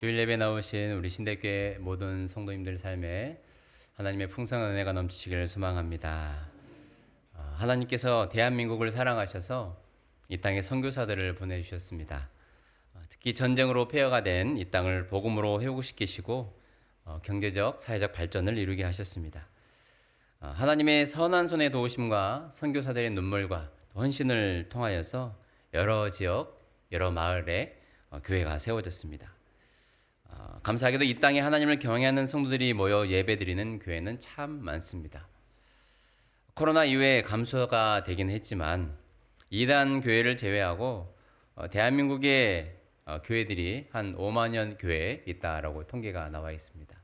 주일 예배 나오신 우리 신대교회 모든 성도님들 삶에 하나님의 풍성한 은혜가 넘치시기를 소망합니다. 하나님께서 대한민국을 사랑하셔서 이 땅에 선교사들을 보내주셨습니다. 특히 전쟁으로 폐허가 된 이 땅을 복음으로 회복시키시고 경제적, 사회적 발전을 이루게 하셨습니다. 하나님의 선한 손의 도우심과 선교사들의 눈물과 헌신을 통하여서 여러 지역, 여러 마을에 교회가 세워졌습니다. 감사하게도 이 땅에 하나님을 경외하는 성도들이 모여 예배드리는 교회는 참 많습니다. 코로나 이후에 감소가 되긴 했지만 이단 교회를 제외하고 대한민국의 교회들이 한 5만여 교회에 있다라고 통계가 나와 있습니다.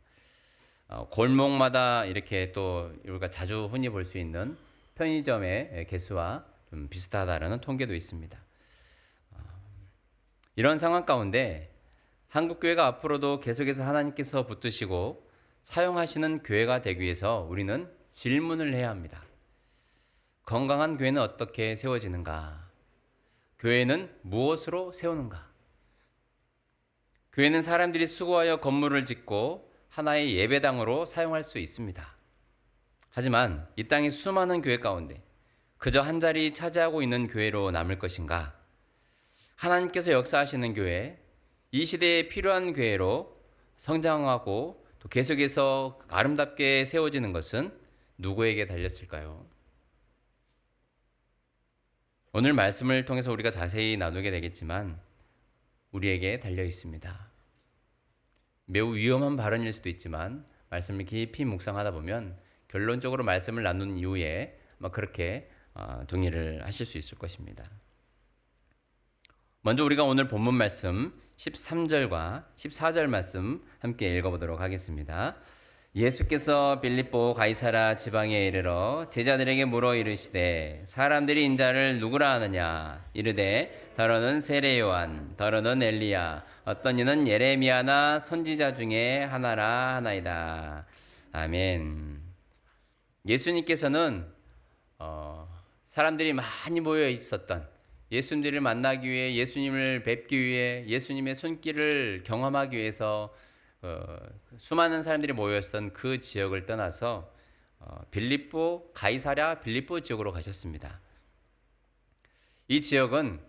골목마다 이렇게 또 우리가 자주 흔히 볼 수 있는 편의점의 개수와 좀 비슷하다라는 통계도 있습니다. 이런 상황 가운데 한국교회가 앞으로도 계속해서 하나님께서 붙드시고 사용하시는 교회가 되기 위해서 우리는 질문을 해야 합니다. 건강한 교회는 어떻게 세워지는가? 교회는 무엇으로 세우는가? 교회는 사람들이 수고하여 건물을 짓고 하나의 예배당으로 사용할 수 있습니다. 하지만 이 땅의 수많은 교회 가운데 그저 한 자리 차지하고 있는 교회로 남을 것인가? 하나님께서 역사하시는 교회, 이 시대에 필요한 교회로 성장하고 또 계속해서 아름답게 세워지는 것은 누구에게 달렸을까요? 오늘 말씀을 통해서 우리가 자세히 나누게 되겠지만 우리에게 달려 있습니다. 매우 위험한 발언일 수도 있지만 말씀을 깊이 묵상하다 보면 결론적으로 말씀을 나눈 이후에 그렇게 동의를 하실 수 있을 것입니다. 먼저 우리가 오늘 본문 말씀 13절과 14절 말씀 함께 읽어보도록 하겠습니다. 예수께서 빌립보 가이사라 지방에 이르러 제자들에게 물어 이르시되 사람들이 인자를 누구라 하느냐 이르되 더러는 세례 요한 더러는 엘리야 어떤 이는 예레미야나 선지자 중에 하나라 하나이다. 아멘. 예수님께서는 사람들이 많이 모여 있었던 예수님들을 만나기 위해 예수님을 뵙기 위해 예수님의 손길을 경험하기 위해서 수많은 사람들이 모였던 그 지역을 떠나서 빌립보 가이사랴 빌립보 지역으로 가셨습니다. 이 지역은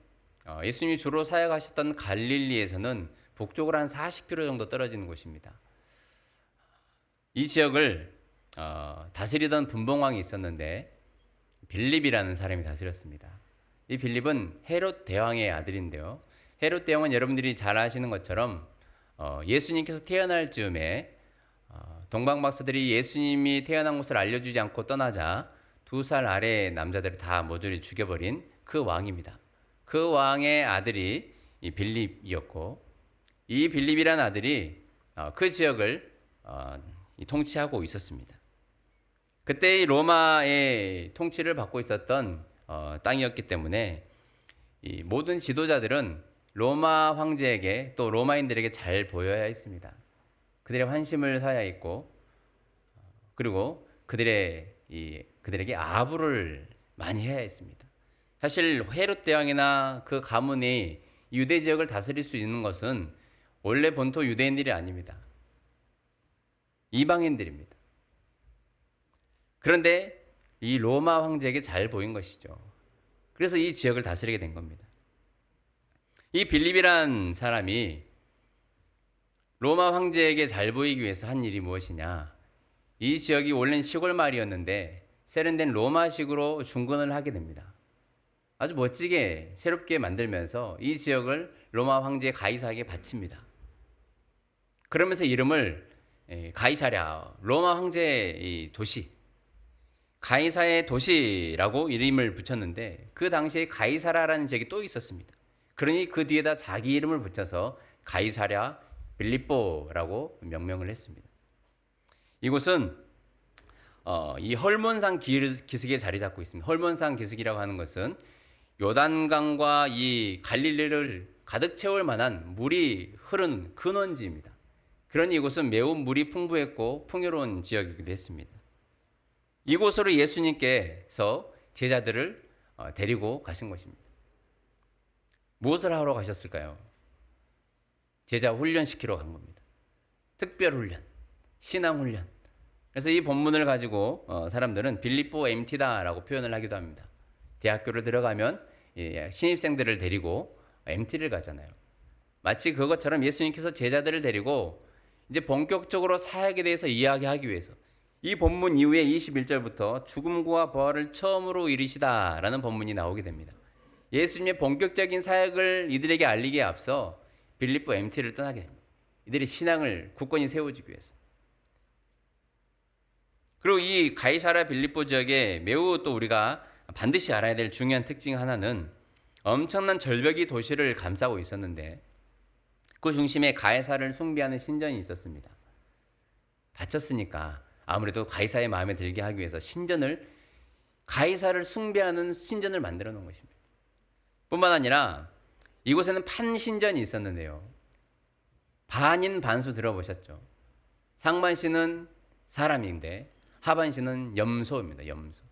예수님이 주로 사역하셨던 갈릴리에서는 북쪽으로 한 40km 정도 떨어지는 곳입니다. 이 지역을 다스리던 분봉왕이 있었는데 빌립이라는 사람이 다스렸습니다. 이 빌립은 헤롯 대왕의 아들인데요. 헤롯 대왕은 여러분들이 잘 아시는 것처럼 예수님께서 태어날 즈음에 동방박사들이 예수님이 태어난 곳을 알려주지 않고 떠나자 2살 아래의 남자들을 다 모조리 죽여버린 그 왕입니다. 그 왕의 아들이 이 빌립이었고 이 빌립이라는 아들이 그 지역을 통치하고 있었습니다. 그때 로마의 통치를 받고 있었던 땅이었기 때문에 이 모든 지도자들은 로마 황제에게 또 로마인들에게 잘 보여야 했습니다. 그들의 환심을 사야 했고 그리고 그들에게 아부를 많이 해야 했습니다. 사실 헤롯 대왕이나 그 가문이 유대 지역을 다스릴 수 있는 것은 원래 본토 유대인들이 아닙니다. 이방인들입니다. 그런데 이 로마 황제에게 잘 보인 것이죠. 그래서 이 지역을 다스리게 된 겁니다. 이 빌립이란 사람이 로마 황제에게 잘 보이기 위해서 한 일이 무엇이냐? 이 지역이 원래는 시골 마을이었는데 세련된 로마식으로 중건을 하게 됩니다. 아주 멋지게 새롭게 만들면서 이 지역을 로마 황제 가이사에게 바칩니다. 그러면서 이름을 가이사랴, 로마 황제의 도시, 가이사의 도시라고 이름을 붙였는데 그 당시에 가이사라라는 지역이 또 있었습니다. 그러니 그 뒤에다 자기 이름을 붙여서 가이사랴 빌립보라고 명명을 했습니다. 이곳은 이 헐몬산 기슭에 자리 잡고 있습니다. 헐몬산 기슭이라고 하는 것은 요단강과 이 갈릴리를 가득 채울 만한 물이 흐르는 근원지입니다. 그러니 이곳은 매우 물이 풍부했고 풍요로운 지역이기도 했습니다. 이곳으로 예수님께서 제자들을 데리고 가신 것입니다. 무엇을 하러 가셨을까요? 제자 훈련시키러 간 겁니다. 특별 훈련, 신앙 훈련. 그래서 이 본문을 가지고 사람들은 빌립보 MT다라고 표현을 하기도 합니다. 대학교를 들어가면 신입생들을 데리고 MT를 가잖아요. 마치 그것처럼 예수님께서 제자들을 데리고 이제 본격적으로 사역에 대해서 이야기하기 위해서 이 본문 이후에 21절부터 죽음과 부활을 처음으로 이르시다라는 본문이 나오게 됩니다. 예수님의 본격적인 사역을 이들에게 알리기에 앞서 빌립보 MT를 떠나게 됩니다. 이들의 신앙을 굳건히 세워주기 위해서. 그리고 이 가이사랴 빌립보 지역에 매우 또 우리가 반드시 알아야 될 중요한 특징 하나는 엄청난 절벽이 도시를 감싸고 있었는데 그 중심에 가이사를 숭배하는 신전이 있었습니다. 다쳤으니까 아무래도 가이사의 마음에 들게 하기 위해서 가이사를 숭배하는 신전을 만들어 놓은 것입니다. 뿐만 아니라 이곳에는 판신전이 있었는데요. 반인 반수 들어보셨죠? 상반신은 사람인데 하반신은 염소입니다. 염소.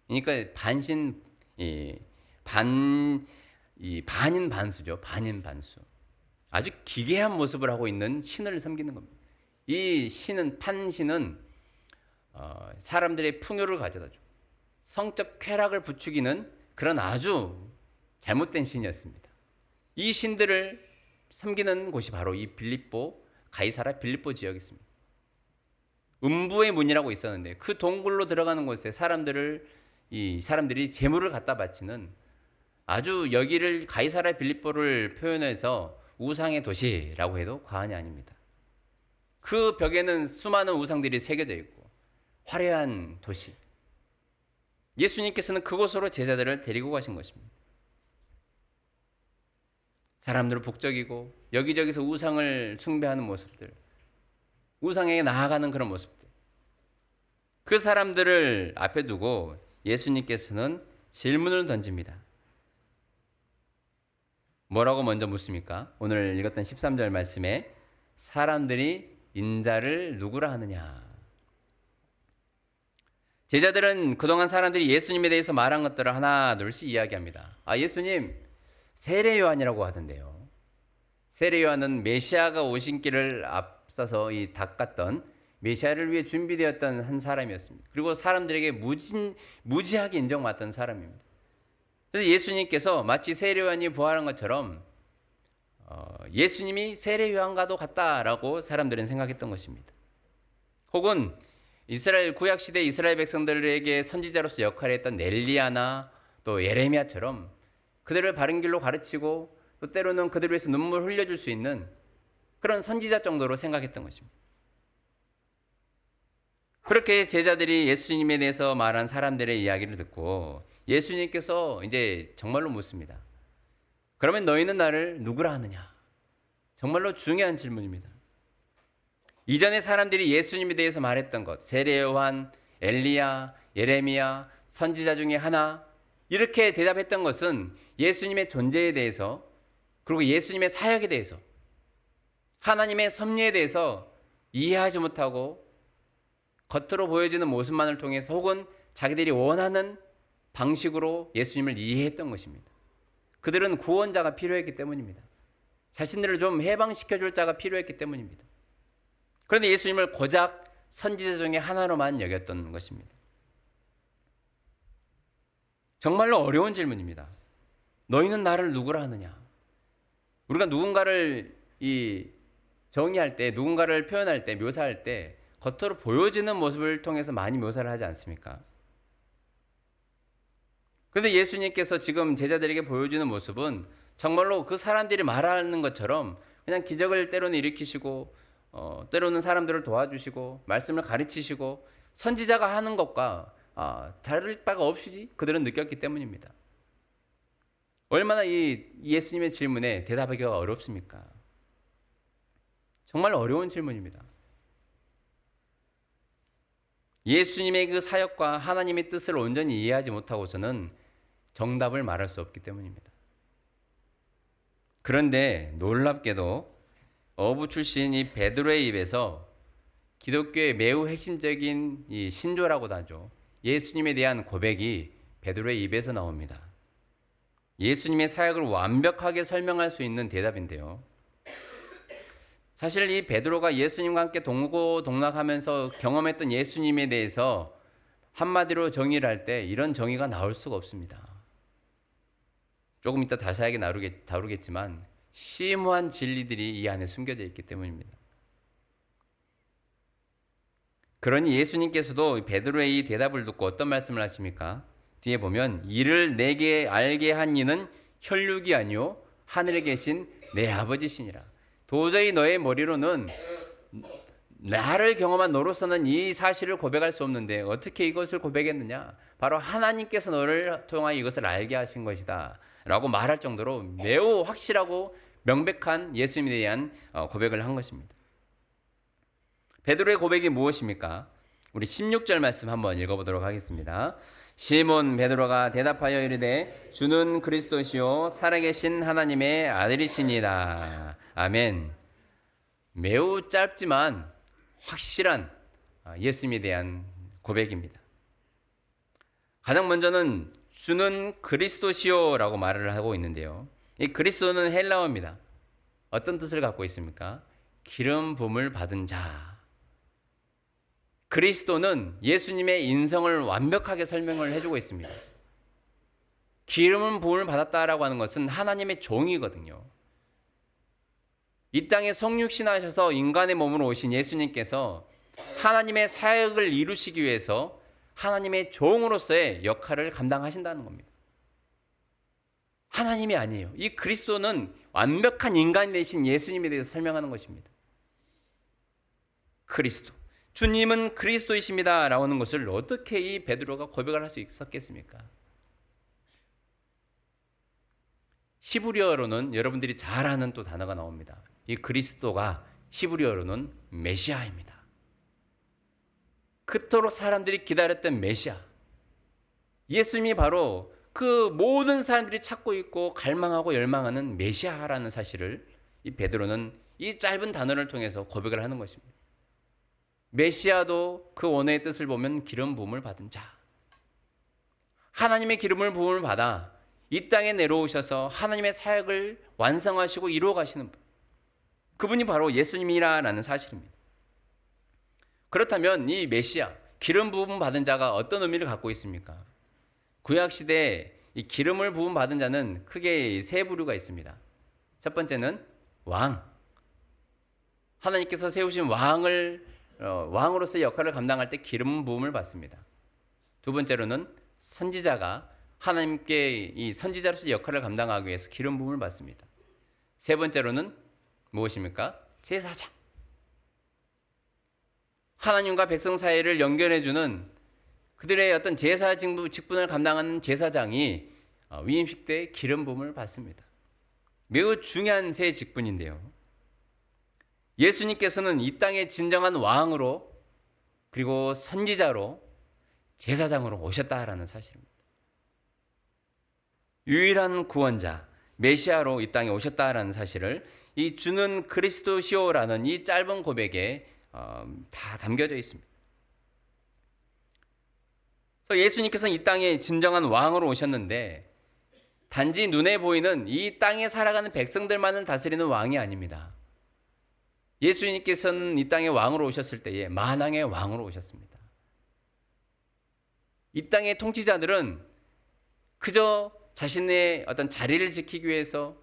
그러니까 반인 반수죠. 반인 반수. 아주 기괴한 모습을 하고 있는 신을 섬기는 겁니다. 이 신은 판신은 사람들의 풍요를 가져다 주고 성적 쾌락을 부추기는 그런 아주 잘못된 신이었습니다. 이 신들을 섬기는 곳이 바로 이 가이사랴 빌립보 지역이었습니다. 음부의 문이라고 있었는데 그 동굴로 들어가는 곳에 사람들이 재물을 갖다 바치는 아주 여기를 가이사랴 빌립보를 표현해서 우상의 도시라고 해도 과언이 아닙니다. 그 벽에는 수많은 우상들이 새겨져 있고 화려한 도시. 예수님께서는 그곳으로 제자들을 데리고 가신 것입니다. 사람들을 북적이고 여기저기서 우상을 숭배하는 모습들, 우상에게 나아가는 그런 모습들. 그 사람들을 앞에 두고 예수님께서는 질문을 던집니다. 뭐라고 먼저 묻습니까? 오늘 읽었던 13절 말씀에 사람들이 인자를 누구라 하느냐. 제자들은 그동안 사람들이 예수님에 대해서 말한 것들을 하나 둘씩 이야기합니다. 예수님 세례 요한이라고 하던데요. 세례 요한은 메시아가 오신 길을 앞서서 닦았던 메시아를 위해 준비되었던 한 사람이었습니다. 그리고 사람들에게 무지하게 인정받던 사람입니다. 그래서 예수님께서 마치 세례 요한이 부활한 것처럼 예수님이 세례 요한과도 같다라고 사람들은 생각했던 것입니다. 혹은 이스라엘 구약 시대 이스라엘 백성들에게 선지자로서 역할을 했던 엘리야나 또 예레미야처럼 그들을 바른 길로 가르치고 또 때로는 그들을 위해서 눈물 흘려줄 수 있는 그런 선지자 정도로 생각했던 것입니다. 그렇게 제자들이 예수님에 대해서 말한 사람들의 이야기를 듣고 예수님께서 이제 정말로 묻습니다. 그러면 너희는 나를 누구라 하느냐? 정말로 중요한 질문입니다. 이전에 사람들이 예수님에 대해서 말했던 것, 세례 요한, 엘리야, 예레미야, 선지자 중에 하나 이렇게 대답했던 것은 예수님의 존재에 대해서 그리고 예수님의 사역에 대해서 하나님의 섭리에 대해서 이해하지 못하고 겉으로 보여지는 모습만을 통해서 혹은 자기들이 원하는 방식으로 예수님을 이해했던 것입니다. 그들은 구원자가 필요했기 때문입니다. 자신들을 좀 해방시켜줄 자가 필요했기 때문입니다. 그런데 예수님을 고작 선지자 중에 하나로만 여겼던 것입니다. 정말로 어려운 질문입니다. 너희는 나를 누구라 하느냐? 우리가 누군가를 정의할 때, 누군가를 표현할 때, 묘사할 때 겉으로 보여지는 모습을 통해서 많이 묘사를 하지 않습니까? 그런데 예수님께서 지금 제자들에게 보여주는 모습은 정말로 그 사람들이 말하는 것처럼 그냥 기적을 때로는 일으키시고 때로는 사람들을 도와주시고 말씀을 가르치시고 선지자가 하는 것과 다를 바가 없이 그들은 느꼈기 때문입니다. 얼마나 이 예수님의 질문에 대답하기가 어렵습니까? 정말 어려운 질문입니다. 예수님의 그 사역과 하나님의 뜻을 온전히 이해하지 못하고서는 정답을 말할 수 없기 때문입니다. 그런데 놀랍게도 어부 출신 이 베드로의 입에서 기독교의 매우 핵심적인 이 신조라고도 하죠. 예수님에 대한 고백이 베드로의 입에서 나옵니다. 예수님의 사역을 완벽하게 설명할 수 있는 대답인데요. 사실 이 베드로가 예수님과 함께 동고동락하면서 경험했던 예수님에 대해서 한마디로 정의를 할 때 이런 정의가 나올 수가 없습니다. 조금 이따 자세하게 다루겠지만 심오한 진리들이 이 안에 숨겨져 있기 때문입니다. 그러니 예수님께서도 베드로의 이 대답을 듣고 어떤 말씀을 하십니까? 뒤에 보면 이를 내게 알게 한 이는 혈육이 아니요 하늘에 계신 내 아버지시니라. 도저히 너의 머리로는 나를 경험한 너로서는 이 사실을 고백할 수 없는데 어떻게 이것을 고백했느냐? 바로 하나님께서 너를 통하여 이것을 알게 하신 것이다 라고 말할 정도로 매우 확실하고 명백한 예수님에 대한 고백을 한 것입니다. 베드로의 고백이 무엇입니까? 우리 16절 말씀 한번 읽어보도록 하겠습니다. 시몬 베드로가 대답하여 이르되 주는 그리스도시요 살아계신 하나님의 아들이시니라. 아멘. 매우 짧지만 확실한 예수님에 대한 고백입니다. 가장 먼저는 주는 그리스도시요라고 말을 하고 있는데요. 이 그리스도는 헬라어입니다. 어떤 뜻을 갖고 있습니까? 기름 부음을 받은 자. 그리스도는 예수님의 인성을 완벽하게 설명을 해주고 있습니다. 기름 부음을 받았다라고 하는 것은 하나님의 종이거든요. 이 땅에 성육신하셔서 인간의 몸으로 오신 예수님께서 하나님의 사역을 이루시기 위해서 하나님의 종으로서의 역할을 감당하신다는 겁니다. 하나님이 아니에요. 이 그리스도는 완벽한 인간이 되신 예수님에 대해서 설명하는 것입니다. 그리스도. 주님은 그리스도이십니다 라고 하는 것을 어떻게 이 베드로가 고백을 할 수 있었겠습니까? 히브리어로는 여러분들이 잘 아는 또 단어가 나옵니다. 이 그리스도가 히브리어로는 메시아입니다. 그토록 사람들이 기다렸던 메시아. 예수님이 바로 그 모든 사람들이 찾고 있고 갈망하고 열망하는 메시아라는 사실을 이 베드로는 이 짧은 단어를 통해서 고백을 하는 것입니다. 메시아도 그 원어의 뜻을 보면 기름 부음을 받은 자. 하나님의 기름을 부음을 받아 이 땅에 내려오셔서 하나님의 사역을 완성하시고 이루어 가시는 분. 그분이 바로 예수님이라는 사실입니다. 그렇다면 이 메시아, 기름 부음 받은 자가 어떤 의미를 갖고 있습니까? 구약시대에 이 기름을 부음 받은 자는 크게 세 부류가 있습니다. 첫 번째는 왕. 하나님께서 세우신 왕으로서의 역할을 감당할 때 기름 부음을 받습니다. 두 번째로는 선지자가 하나님께 이 선지자로서의 역할을 감당하기 위해서 기름 부음을 받습니다. 세 번째로는 무엇입니까? 제사장. 하나님과 백성 사이를 연결해주는 그들의 어떤 제사 직분을 감당하는 제사장이 위임식 때 기름 부음을 받습니다. 매우 중요한 세 직분인데요. 예수님께서는 이 땅의 진정한 왕으로 그리고 선지자로 제사장으로 오셨다라는 사실입니다. 유일한 구원자 메시아로 이 땅에 오셨다라는 사실을 이 주는 그리스도시오라는 이 짧은 고백에 다 담겨져 있습니다. 그래서 예수님께서는 이 땅에 진정한 왕으로 오셨는데 단지 눈에 보이는 이 땅에 살아가는 백성들만을 다스리는 왕이 아닙니다. 예수님께서는 이 땅에 왕으로 오셨을 때에 만왕의 왕으로 오셨습니다. 이 땅의 통치자들은 그저 자신의 어떤 자리를 지키기 위해서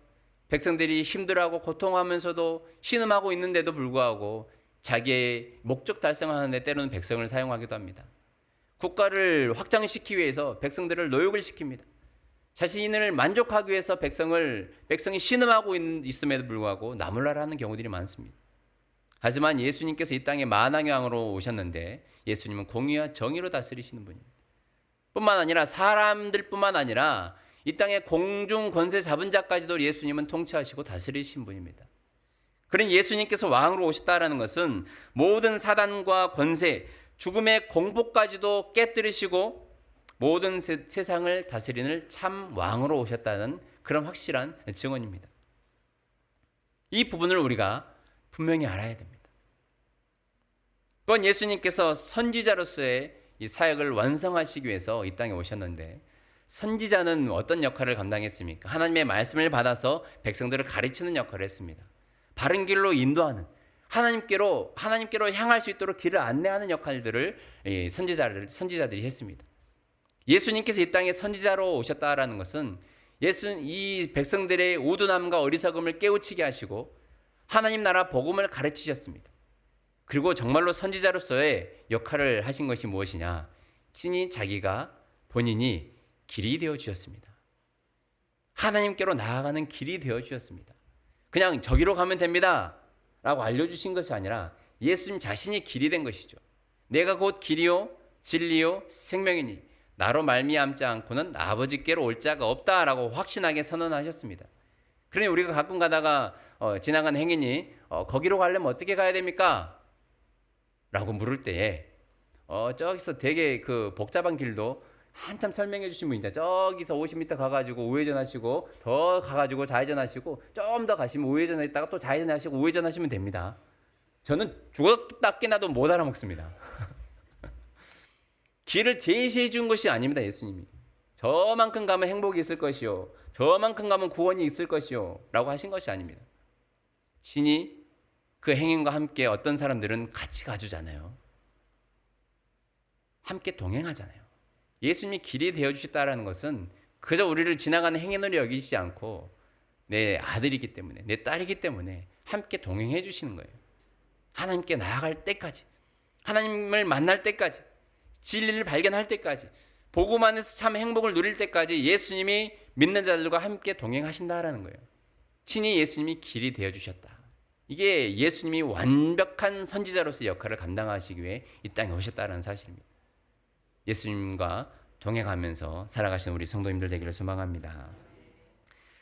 백성들이 힘들어하고 고통하면서도 신음하고 있는데도 불구하고 자기의 목적 달성하는 데 때로는 백성을 사용하기도 합니다. 국가를 확장시키기 위해서 백성들을 노역을 시킵니다. 자신을 만족하기 위해서 백성이 신음하고 있음에도 불구하고 나몰라라 하는 경우들이 많습니다. 하지만 예수님께서 이 땅에 만왕의 왕으로 오셨는데 예수님은 공의와 정의로 다스리시는 분입니다. 뿐만 아니라 사람들뿐만 아니라 이 땅의 공중 권세 잡은 자까지도 예수님은 통치하시고 다스리신 분입니다. 그러니 예수님께서 왕으로 오셨다라는 것은 모든 사단과 권세, 죽음의 공포까지도 깨뜨리시고 모든 세상을 다스리는 참 왕으로 오셨다는 그런 확실한 증언입니다. 이 부분을 우리가 분명히 알아야 됩니다. 그건 예수님께서 선지자로서의 이 사역을 완성하시기 위해서 이 땅에 오셨는데 선지자는 어떤 역할을 감당했습니까? 하나님의 말씀을 받아서 백성들을 가르치는 역할을 했습니다. 바른 길로 인도하는, 하나님께로 향할 수 있도록 길을 안내하는 역할들을 선지자들이 했습니다. 예수님께서 이 땅에 선지자로 오셨다라는 것은 이 백성들의 우둔함과 어리석음을 깨우치게 하시고 하나님 나라 복음을 가르치셨습니다. 그리고 정말로 선지자로서의 역할을 하신 것이 무엇이냐? 친히 본인이 길이 되어 주셨습니다. 하나님께로 나아가는 길이 되어 주셨습니다. 그냥 저기로 가면 됩니다 라고 알려주신 것이 아니라 예수님 자신이 길이 된 것이죠. 내가 곧 길이요 진리요 생명이니 나로 말미암지 않고는 아버지께로 올 자가 없다라고 확신하게 선언하셨습니다. 그러니 우리가 가끔 가다가 지나간 행인이 거기로 가려면 어떻게 가야 됩니까? 라고 물을 때에 저기서 되게 그 복잡한 길도 한참 설명해 주신 분이 저기서 50m 가가지고 우회전하시고 더 가가지고 좌회전하시고 좀 더 가시면 우회전했다가 또 좌회전하시고 우회전하시면 됩니다. 저는 죽었다 깨나도 못 알아먹습니다. 길을 제시해 준 것이 아닙니다. 예수님이 저만큼 가면 행복이 있을 것이요 저만큼 가면 구원이 있을 것이요 라고 하신 것이 아닙니다. 친히 그 행인과 함께 어떤 사람들은 같이 가주잖아요. 함께 동행하잖아요. 예수님이 길이 되어주셨다는 것은 그저 우리를 지나가는 행인으로 여기지 않고 내 아들이기 때문에 내 딸이기 때문에 함께 동행해 주시는 거예요. 하나님께 나아갈 때까지, 하나님을 만날 때까지, 진리를 발견할 때까지, 복음 안에서 참 행복을 누릴 때까지 예수님이 믿는 자들과 함께 동행하신다라는 거예요. 친히 예수님이 길이 되어주셨다. 이게 예수님이 완벽한 선지자로서의 역할을 감당하시기 위해 이 땅에 오셨다는 사실입니다. 예수님과 동행하면서 살아가시는 우리 성도님들 되기를 소망합니다.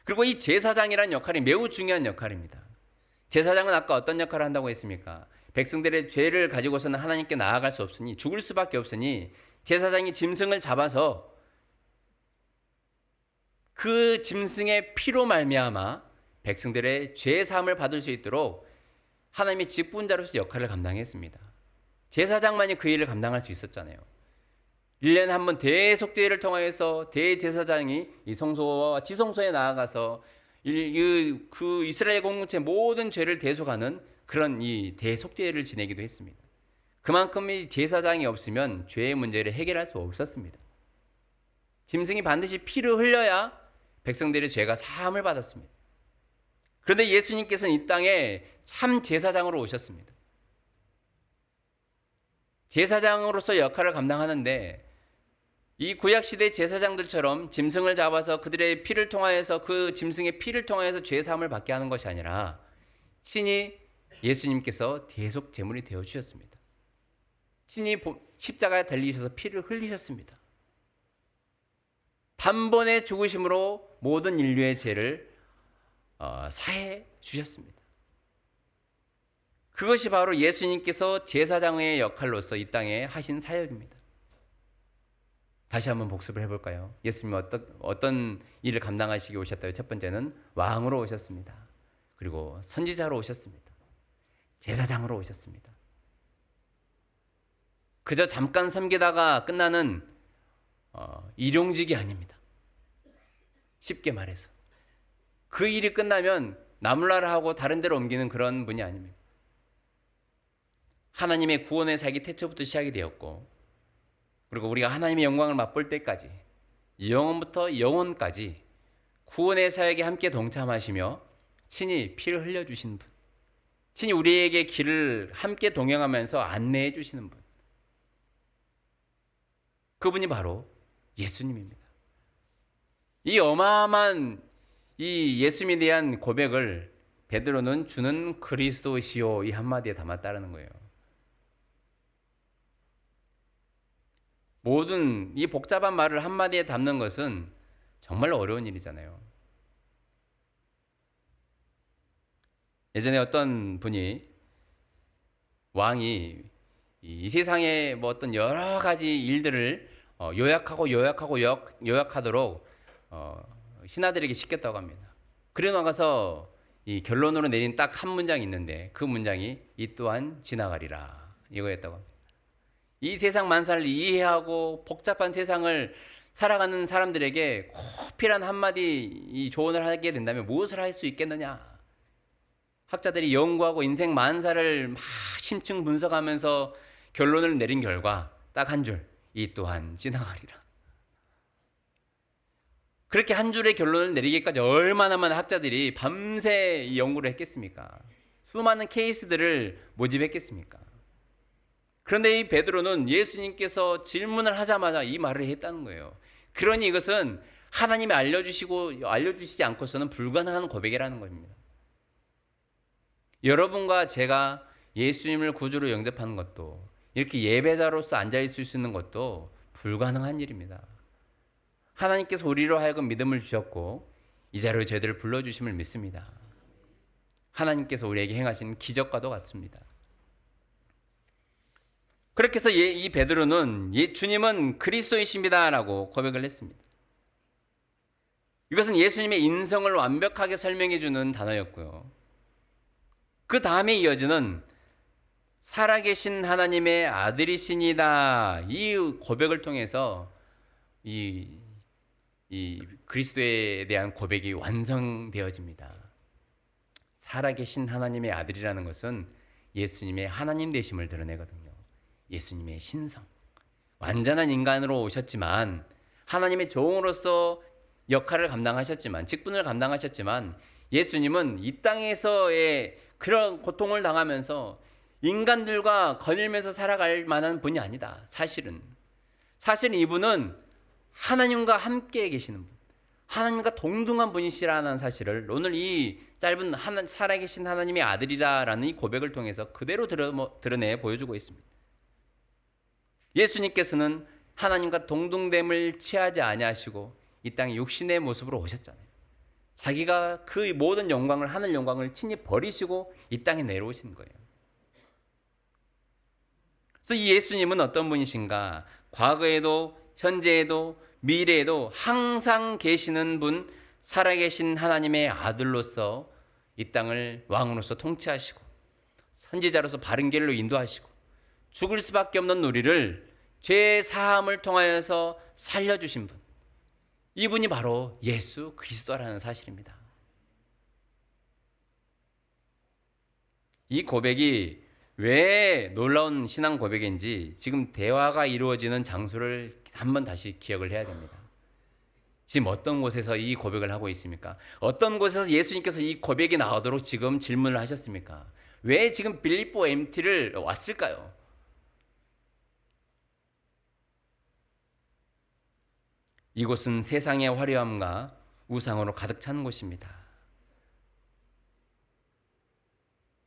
그리고 이 제사장이라는 역할이 매우 중요한 역할입니다. 제사장은 아까 어떤 역할을 한다고 했습니까? 백성들의 죄를 가지고서는 하나님께 나아갈 수 없으니 죽을 수밖에 없으니 제사장이 짐승을 잡아서 그 짐승의 피로 말미암아 백성들의 죄 사함을 받을 수 있도록 하나님의 직분자로서 역할을 감당했습니다. 제사장만이 그 일을 감당할 수 있었잖아요. 1년에 한 번 대속죄를 통하여서 대제사장이 이 성소와 지성소에 나아가서 그 이스라엘 공동체 모든 죄를 대속하는 그런 이 대속죄를 지내기도 했습니다. 그만큼 이 제사장이 없으면 죄의 문제를 해결할 수 없었습니다. 짐승이 반드시 피를 흘려야 백성들의 죄가 사함을 받았습니다. 그런데 예수님께서는 이 땅에 참 제사장으로 오셨습니다. 제사장으로서 역할을 감당하는데 이 구약시대 제사장들처럼 짐승을 잡아서 그들의 피를 통하여서 그 짐승의 피를 통하여서 죄 사함을 받게 하는 것이 아니라 친히 예수님께서 대속 제물이 되어 주셨습니다. 친히 십자가에 달리셔서 피를 흘리셨습니다. 단번에 죽으심으로 모든 인류의 죄를 사해 주셨습니다. 그것이 바로 예수님께서 제사장의 역할로서 이 땅에 하신 사역입니다. 다시 한번 복습을 해볼까요? 예수님이 어떤 일을 감당하시기 오셨다요? 첫 번째는 왕으로 오셨습니다. 그리고 선지자로 오셨습니다. 제사장으로 오셨습니다. 그저 잠깐 섬기다가 끝나는 일용직이 아닙니다. 쉽게 말해서 그 일이 끝나면 나물나라 하고 다른 데로 옮기는 그런 분이 아닙니다. 하나님의 구원의 사역이 태초부터 시작이 되었고 그리고 우리가 하나님의 영광을 맛볼 때까지 영원부터 영원까지 구원의 사역에 함께 동참하시며 친히 피를 흘려주신 분, 친히 우리에게 길을 함께 동행하면서 안내해 주시는 분, 그분이 바로 예수님입니다. 이 어마어마한 이 예수님에 대한 고백을 베드로는 주는 그리스도시요 이 한마디에 담았다는 거예요. 모든 이 복잡한 말을 한마디에 담는 것은 정말 어려운 일이잖아요. 예전에 어떤 분이 왕이 이 세상의 뭐 어떤 여러 가지 일들을 요약하도록 신하들에게 시켰다고 합니다. 그래 나가서 이 결론으로 내린 딱 한 문장이 있는데 그 문장이 이 또한 지나가리라 이거였다고 합니다. 이 세상 만사를 이해하고 복잡한 세상을 살아가는 사람들에게 꼭 필요한 한마디 이 조언을 하게 된다면 무엇을 할 수 있겠느냐? 학자들이 연구하고 인생 만사를 막 심층 분석하면서 결론을 내린 결과 딱 한 줄, 이 또한 지나가리라. 그렇게 한 줄의 결론을 내리기까지 얼마나 많은 학자들이 밤새 이 연구를 했겠습니까? 수많은 케이스들을 모집했겠습니까? 그런데 이 베드로는 예수님께서 질문을 하자마자 이 말을 했다는 거예요. 그러니 이것은 하나님이 알려주시지 않고서는 불가능한 고백이라는 겁니다. 여러분과 제가 예수님을 구주로 영접하는 것도, 이렇게 예배자로서 앉아있을 수 있는 것도 불가능한 일입니다. 하나님께서 우리로 하여금 믿음을 주셨고 이 자리에 저희들을 불러주심을 믿습니다. 하나님께서 우리에게 행하신 기적과도 같습니다. 그렇게 해서 이 베드로는 주님은 그리스도이십니다 라고 고백을 했습니다. 이것은 예수님의 인성을 완벽하게 설명해 주는 단어였고요. 그 다음에 이어지는 살아계신 하나님의 아들이시니다, 이 고백을 통해서 이 그리스도에 대한 고백이 완성되어집니다. 살아계신 하나님의 아들이라는 것은 예수님의 하나님 되심을 드러내거든요. 예수님의 신성, 완전한 인간으로 오셨지만 하나님의 종으로서 역할을 감당하셨지만, 직분을 감당하셨지만, 예수님은 이 땅에서의 그런 고통을 당하면서 인간들과 거닐면서 살아갈 만한 분이 아니다. 사실은 이분은 하나님과 함께 계시는 분, 하나님과 동등한 분이시라는 사실을 오늘 이 짧은 살아계신 하나님의 아들이라는 이 고백을 통해서 그대로 드러내 보여주고 있습니다. 예수님께서는 하나님과 동등됨을 취하지 아니하시고 이 땅에 육신의 모습으로 오셨잖아요. 자기가 그 모든 영광을, 하늘 영광을 친히 버리시고 이 땅에 내려오신 거예요. 그래서 이 예수님은 어떤 분이신가? 과거에도 현재에도 미래에도 항상 계시는 분, 살아계신 하나님의 아들로서 이 땅을 왕으로서 통치하시고 선지자로서 바른 길로 인도하시고 죽을 수밖에 없는 우리를 죄 사함을 통하여서 살려주신 분, 이분이 바로 예수 그리스도라는 사실입니다. 이 고백이 왜 놀라운 신앙 고백인지 지금 대화가 이루어지는 장소를 한번 다시 기억을 해야 됩니다. 지금 어떤 곳에서 이 고백을 하고 있습니까? 어떤 곳에서 예수님께서 이 고백이 나오도록 지금 질문을 하셨습니까? 왜 지금 빌립보 MT를 왔을까요? 이곳은 세상의 화려함과 우상으로 가득 찬 곳입니다.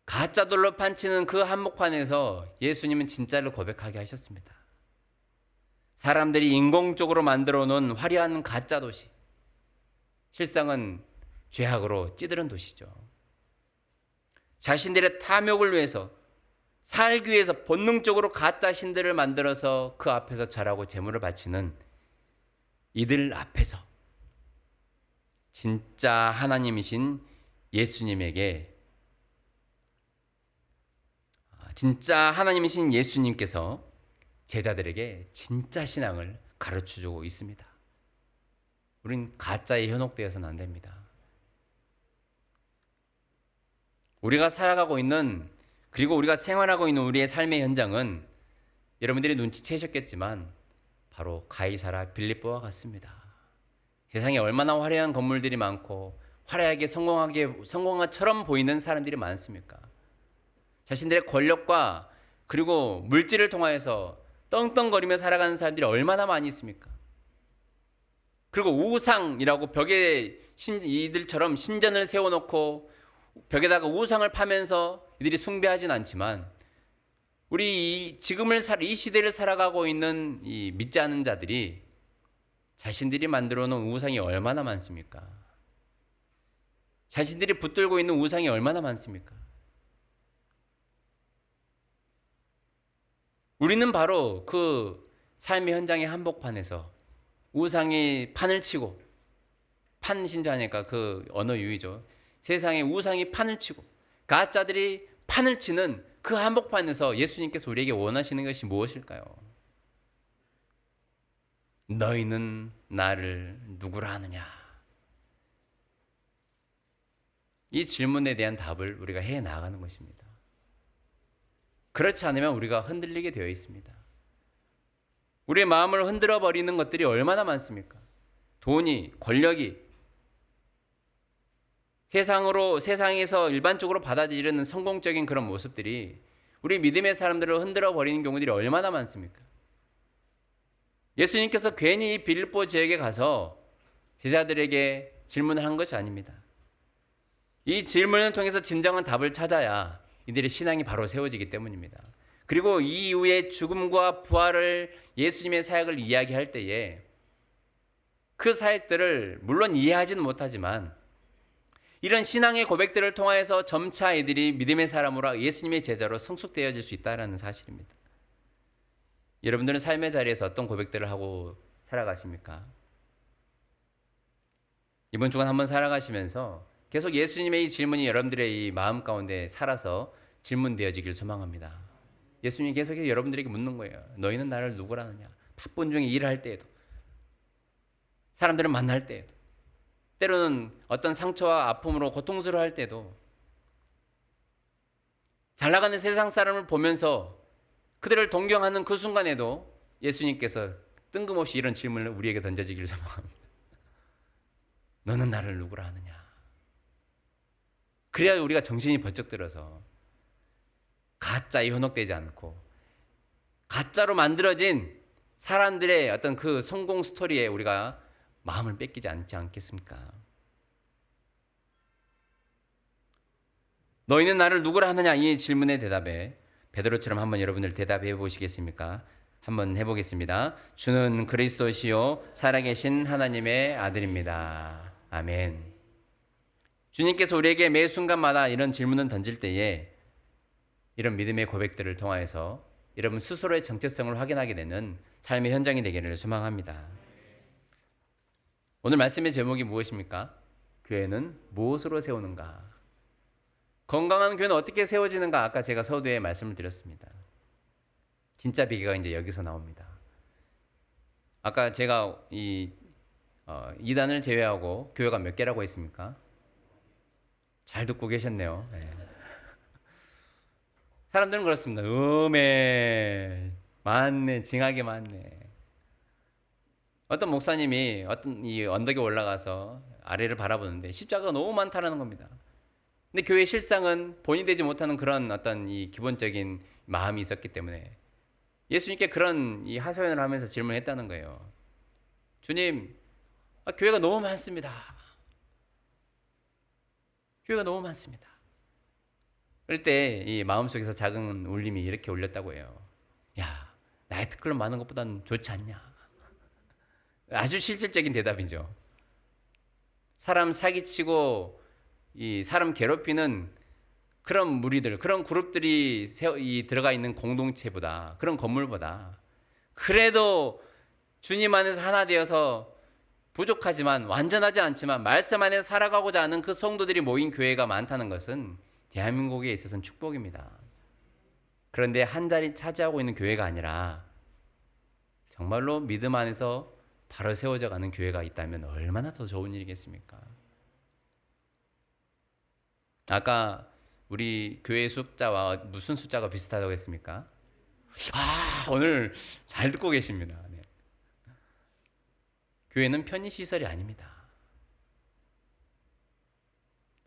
가짜돌로 판치는 그 한복판에서 예수님은 진짜를 고백하게 하셨습니다. 사람들이 인공적으로 만들어 놓은 화려한 가짜 도시, 실상은 죄악으로 찌들은 도시죠. 자신들의 탐욕을 위해서, 살기 위해서 본능적으로 가짜 신들을 만들어서 그 앞에서 절하고 제물을 바치는 이들 앞에서 진짜 하나님이신 예수님에게, 진짜 하나님이신 예수님께서 제자들에게 진짜 신앙을 가르쳐주고 있습니다. 우린 가짜에 현혹되어서는 안 됩니다. 우리가 살아가고 있는, 그리고 우리가 생활하고 있는 우리의 삶의 현장은 여러분들이 눈치채셨겠지만 바로 가이사라 빌립보와 같습니다. 세상에 얼마나 화려한 건물들이 많고 화려하게 성공한 것처럼 보이는 사람들이 많습니까? 자신들의 권력과 그리고 물질을 통하여서 떵떵거리며 살아가는 사람들이 얼마나 많이 있습니까? 그리고 우상이라고 벽에 이들처럼 신전을 세워놓고 벽에다가 우상을 파면서 이들이 숭배하진 않지만, 우리 이 시대를 살아가고 있는 이 믿지 않는 자들이 자신들이 만들어 놓은 우상이 얼마나 많습니까? 자신들이 붙들고 있는 우상이 얼마나 많습니까? 우리는 바로 그 삶의 현장의 한복판에서 우상이 판을 치고, 판 신자니까 그 언어 유희죠. 세상에 우상이 판을 치고 가짜들이 판을 치는 그 한복판에서 예수님께서 우리에게 원하시는 것이 무엇일까요? 너희는 나를 누구라 하느냐? 이 질문에 대한 답을 우리가 해 나가는 것입니다. 그렇지 않으면 우리가 흔들리게 되어 있습니다. 우리의 마음을 흔들어 버리는 것들이 얼마나 많습니까? 돈이, 권력이, 세상에서 일반적으로 받아들이는 성공적인 그런 모습들이 우리 믿음의 사람들을 흔들어 버리는 경우들이 얼마나 많습니까? 예수님께서 괜히 이 빌립보 지역에 가서 제자들에게 질문을 한 것이 아닙니다. 이 질문을 통해서 진정한 답을 찾아야 이들의 신앙이 바로 세워지기 때문입니다. 그리고 이 이후에 죽음과 부활을, 예수님의 사역을 이야기할 때에 그 사역들을 물론 이해하지는 못하지만 이런 신앙의 고백들을 통하여서 점차 이들이 믿음의 사람으로 예수님의 제자로 성숙되어질 수 있다는 사실입니다. 여러분들은 삶의 자리에서 어떤 고백들을 하고 살아가십니까? 이번 주간 한번 살아가시면서 계속 예수님의 이 질문이 여러분들의 이 마음 가운데 살아서 질문되어지길 소망합니다. 예수님이 계속 여러분들에게 묻는 거예요. 너희는 나를 누구라 하느냐? 바쁜 중에 일을 할 때에도, 사람들을 만날 때에도, 때로는 어떤 상처와 아픔으로 고통스러워할 때도, 잘 나가는 세상 사람을 보면서 그들을 동경하는 그 순간에도 예수님께서 뜬금없이 이런 질문을 우리에게 던져지기를 소망합니다. 너는 나를 누구라 하느냐? 그래야 우리가 정신이 번쩍 들어서 가짜에 현혹되지 않고 가짜로 만들어진 사람들의 어떤 그 성공 스토리에 우리가 마음을 뺏기지 않지 않겠습니까? 너희는 나를 누구라 하느냐? 이 질문에 대답해 베드로처럼 한번 여러분들 대답해 보시겠습니까? 한번 해보겠습니다. 주는 그리스도시요 살아계신 하나님의 아들입니다. 아멘. 주님께서 우리에게 매 순간마다 이런 질문을 던질 때에 이런 믿음의 고백들을 통하여서 여러분 스스로의 정체성을 확인하게 되는 삶의 현장이 되기를 소망합니다. 오늘 말씀의 제목이 무엇입니까? 교회는 무엇으로 세우는가? 건강한 교회는 어떻게 세워지는가? 아까 제가 서두에 말씀을 드렸습니다. 진짜 비계가 이제 여기서 나옵니다. 아까 제가 이단을 제외하고 교회가 몇 개라고 했습니까? 잘 듣고 계셨네요. 네. 사람들은 그렇습니다. 많네, 징하게 많네. 어떤 목사님이 어떤 이 언덕에 올라가서 아래를 바라보는데 십자가가 너무 많다라는 겁니다. 근데 교회 실상은 본이 되지 못하는 그런 어떤 이 기본적인 마음이 있었기 때문에 예수님께 그런 이 하소연을 하면서 질문했다는 거예요. 주님, 교회가 너무 많습니다. 교회가 너무 많습니다. 그럴 때 이 마음속에서 작은 울림이 이렇게 울렸다고 해요. 야, 나이트클럽 많은 것보다는 좋지 않냐? 아주 실질적인 대답이죠. 사람 사기치고 이 사람 괴롭히는 그런 무리들, 그런 그룹들이 들어가 있는 공동체보다, 그런 건물보다 그래도 주님 안에서 하나 되어서 부족하지만 완전하지 않지만 말씀 안에서 살아가고자 하는 그 성도들이 모인 교회가 많다는 것은 대한민국에 있어서는 축복입니다. 그런데 한 자리 차지하고 있는 교회가 아니라 정말로 믿음 안에서 바로 세워져 가는 교회가 있다면 얼마나 더 좋은 일이겠습니까? 아까 우리 교회 숫자와 무슨 숫자가 비슷하다고 했습니까? 오늘 잘 듣고 계십니다. 네. 교회는 편의시설이 아닙니다.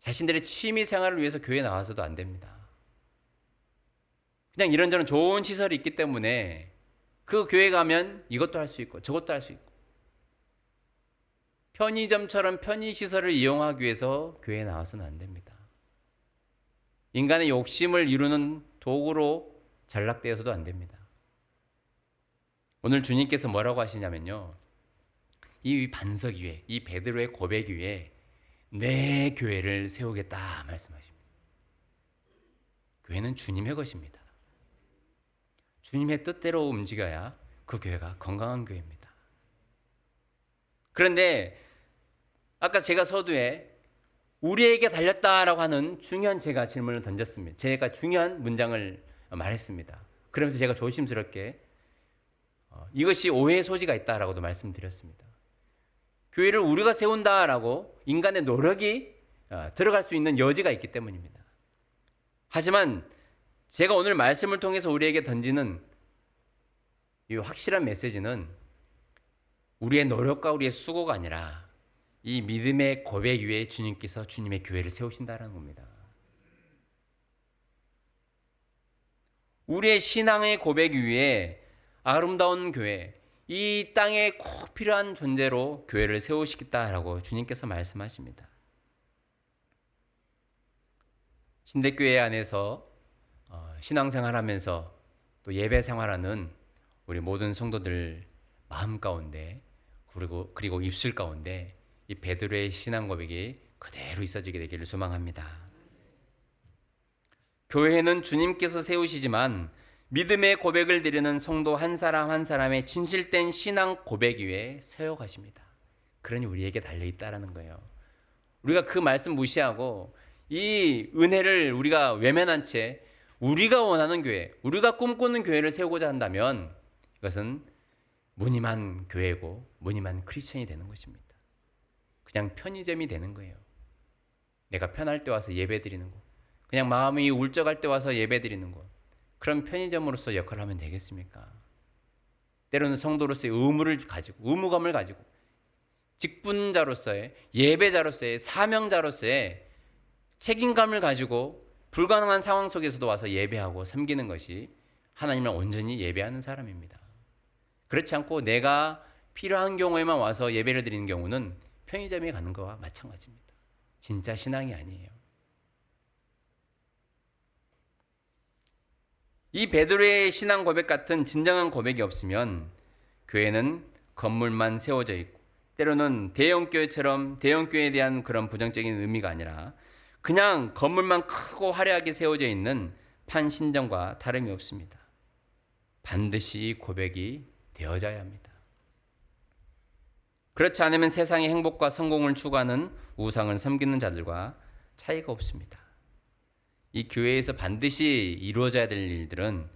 자신들의 취미 생활을 위해서 교회에 나와서도 안 됩니다. 그냥 이런저런 좋은 시설이 있기 때문에 그 교회 가면 이것도 할 수 있고 저것도 할 수 있고 편의점처럼 편의시설을 이용하기 위해서 교회에 나와서는 안 됩니다. 인간의 욕심을 이루는 도구로 전락되어서도 안 됩니다. 오늘 주님께서 뭐라고 하시냐면요. 이 반석 위에, 이 베드로의 고백 위에 내 교회를 세우겠다 말씀하십니다. 교회는 주님의 것입니다. 주님의 뜻대로 움직여야 그 교회가 건강한 교회입니다. 그런데 아까 제가 서두에 우리에게 달렸다라고 하는 중요한 제가 질문을 던졌습니다. 제가 중요한 문장을 말했습니다. 그러면서 제가 조심스럽게 이것이 오해의 소지가 있다라고도 말씀드렸습니다. 교회를 우리가 세운다라고 인간의 노력이 들어갈 수 있는 여지가 있기 때문입니다. 하지만 제가 오늘 말씀을 통해서 우리에게 던지는 이 확실한 메시지는 우리의 노력과 우리의 수고가 아니라 이 믿음의 고백 위에 주님께서 주님의 교회를 세우신다는 겁니다. 우리의 신앙의 고백 위에 아름다운 교회, 이 땅에 꼭 필요한 존재로 교회를 세우시겠다라고 주님께서 말씀하십니다. 신대교회 안에서 신앙생활하면서 또 예배생활하는 우리 모든 성도들 마음 가운데 그리고 입술 가운데 이 베드로의 신앙 고백이 그대로 있어지게 되기를 소망합니다. 교회는 주님께서 세우시지만 믿음의 고백을 드리는 성도 한 사람 한 사람의 진실된 신앙 고백 위에 세워가십니다. 그러니 우리에게 달려있다라는 거예요. 우리가 그 말씀 무시하고 이 은혜를 우리가 외면한 채 우리가 원하는 교회, 우리가 꿈꾸는 교회를 세우고자 한다면 이것은 무늬만 교회고 무늬만 크리스천이 되는 것입니다. 그냥 편의점이 되는 거예요. 내가 편할 때 와서 예배 드리는 것, 그냥 마음이 울적할 때 와서 예배 드리는 것, 그런 편의점으로서 역할을 하면 되겠습니까? 때로는 성도로서의 의무감을 가지고 직분자로서의 예배자로서의 사명자로서의 책임감을 가지고 불가능한 상황 속에서도 와서 예배하고 섬기는 것이 하나님을 온전히 예배하는 사람입니다. 그렇지 않고 내가 필요한 경우에만 와서 예배를 드리는 경우는 편의점에 가는 것과 마찬가지입니다. 진짜 신앙이 아니에요. 이 베드로의 신앙 고백 같은 진정한 고백이 없으면 교회는 건물만 세워져 있고 때로는 대형교회처럼 대형교회에 대한 그런 부정적인 의미가 아니라 그냥 건물만 크고 화려하게 세워져 있는 판신정과 다름이 없습니다. 반드시 고백이 되어져야 합니다. 그렇지 않으면 세상의 행복과 성공을 추구하는 우상을 섬기는 자들과 차이가 없습니다. 이 교회에서 반드시 이루어져야 될 일들은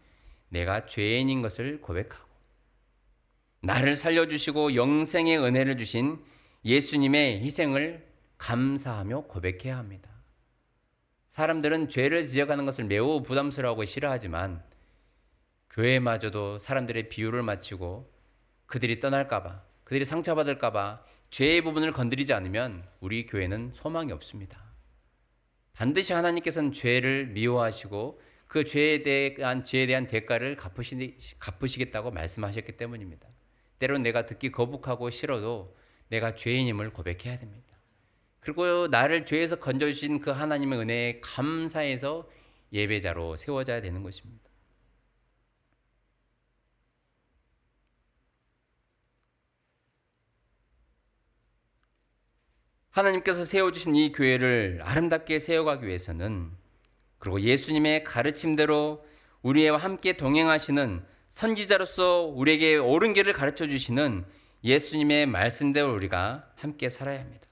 내가 죄인인 것을 고백하고 나를 살려주시고 영생의 은혜를 주신 예수님의 희생을 감사하며 고백해야 합니다. 사람들은 죄를 지어가는 것을 매우 부담스러워하고 싫어하지만 교회마저도 사람들의 비유를 맞추고 그들이 떠날까봐, 그들이 상처받을까봐 죄의 부분을 건드리지 않으면 우리 교회는 소망이 없습니다. 반드시 하나님께서는 죄를 미워하시고 그 죄에 대한 대가를 갚으시겠다고 말씀하셨기 때문입니다. 때로는 내가 듣기 거북하고 싫어도 내가 죄인임을 고백해야 됩니다. 그리고 나를 죄에서 건져주신 그 하나님의 은혜에 감사해서 예배자로 세워져야 되는 것입니다. 하나님께서 세워주신 이 교회를 아름답게 세워가기 위해서는 그리고 예수님의 가르침대로 우리와 함께 동행하시는 선지자로서 우리에게 옳은 길을 가르쳐 주시는 예수님의 말씀대로 우리가 함께 살아야 합니다.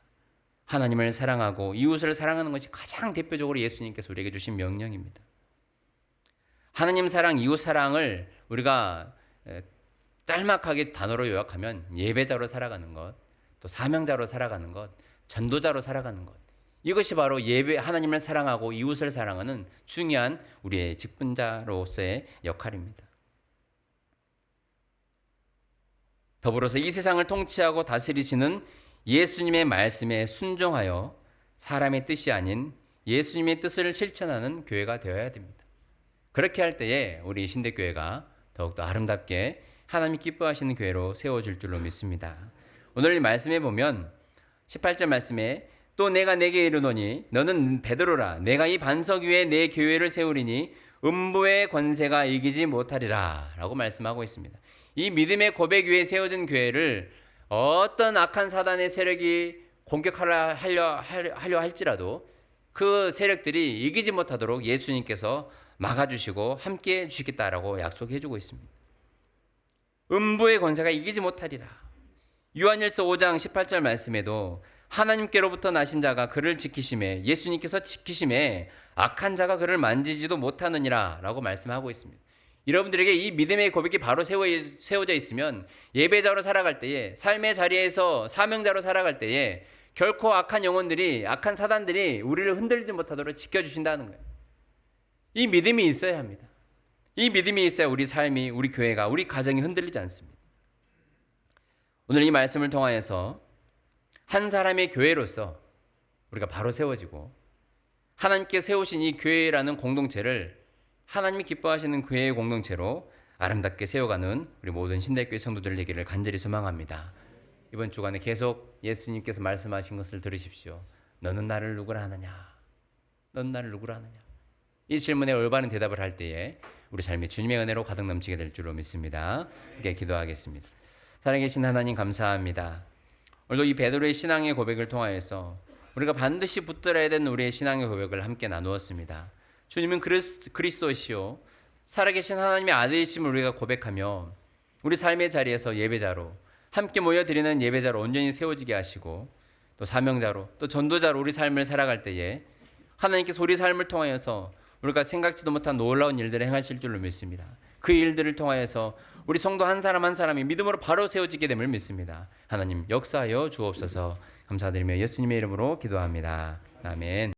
하나님을 사랑하고 이웃을 사랑하는 것이 가장 대표적으로 예수님께서 우리에게 주신 명령입니다. 하나님 사랑, 이웃 사랑을 우리가 짤막하게 단어로 요약하면 예배자로 살아가는 것, 또 사명자로 살아가는 것, 전도자로 살아가는 것, 이것이 바로 하나님을 사랑하고 이웃을 사랑하는 중요한 우리의 직분자로서의 역할입니다. 더불어서 이 세상을 통치하고 다스리시는 예수님의 말씀에 순종하여 사람의 뜻이 아닌 예수님의 뜻을 실천하는 교회가 되어야 됩니다. 그렇게 할 때에 우리 신대교회가 더욱더 아름답게 하나님이 기뻐하시는 교회로 세워질 줄로 믿습니다. 오늘 이 말씀에 보면 18절 말씀에 또 내가 내게 이르노니 너는 베드로라 내가 이 반석 위에 내 교회를 세우리니 음부의 권세가 이기지 못하리라 라고 말씀하고 있습니다. 이 믿음의 고백 위에 세워진 교회를 어떤 악한 사단의 세력이 공격하려 할지라도 그 세력들이 이기지 못하도록 예수님께서 막아주시고 함께 해주시겠다라고 약속해 주고 있습니다. 음부의 권세가 이기지 못하리라. 요한일서 5장 18절 말씀에도 하나님께로부터 나신 자가 그를 지키심에 예수님께서 지키심에 악한 자가 그를 만지지도 못하느니라 라고 말씀하고 있습니다. 여러분들에게 이 믿음의 고백이 바로 세워져 있으면 예배자로 살아갈 때에 삶의 자리에서 사명자로 살아갈 때에 결코 악한 영혼들이, 악한 사단들이 우리를 흔들리지 못하도록 지켜주신다는 거예요. 이 믿음이 있어야 합니다. 이 믿음이 있어야 우리 삶이, 우리 교회가, 우리 가정이 흔들리지 않습니다. 오늘 이 말씀을 통하여서 한 사람의 교회로서 우리가 바로 세워지고 하나님께 세우신 이 교회라는 공동체를 하나님이 기뻐하시는 교회의 공동체로 아름답게 세워가는 우리 모든 신대교회 성도들 되기를 간절히 소망합니다. 이번 주간에 계속 예수님께서 말씀하신 것을 들으십시오. 너는 나를 누구라 하느냐? 너는 나를 누구라 하느냐? 이 질문에 올바른 대답을 할 때에 우리 삶이 주님의 은혜로 가득 넘치게 될 줄로 믿습니다. 함께 기도하겠습니다. 살아계신 하나님 감사합니다. 오늘도 이 베드로의 신앙의 고백을 통하여서 우리가 반드시 붙들어야 되는 우리의 신앙의 고백을 함께 나누었습니다. 주님은 그리스도시요 살아계신 하나님의 아들이심을 우리가 고백하며 우리 삶의 자리에서 예배자로 함께 모여드리는 예배자로 온전히 세워지게 하시고 또 사명자로 또 전도자로 우리 삶을 살아갈 때에 하나님께서 우리 삶을 통하여서 우리가 생각지도 못한 놀라운 일들을 행하실 줄로 믿습니다. 그 일들을 통하여서 우리 성도 한 사람 한 사람이 믿음으로 바로 세워지게 됨을 믿습니다. 하나님 역사하여 주옵소서. 감사드리며 예수님의 이름으로 기도합니다. 아멘.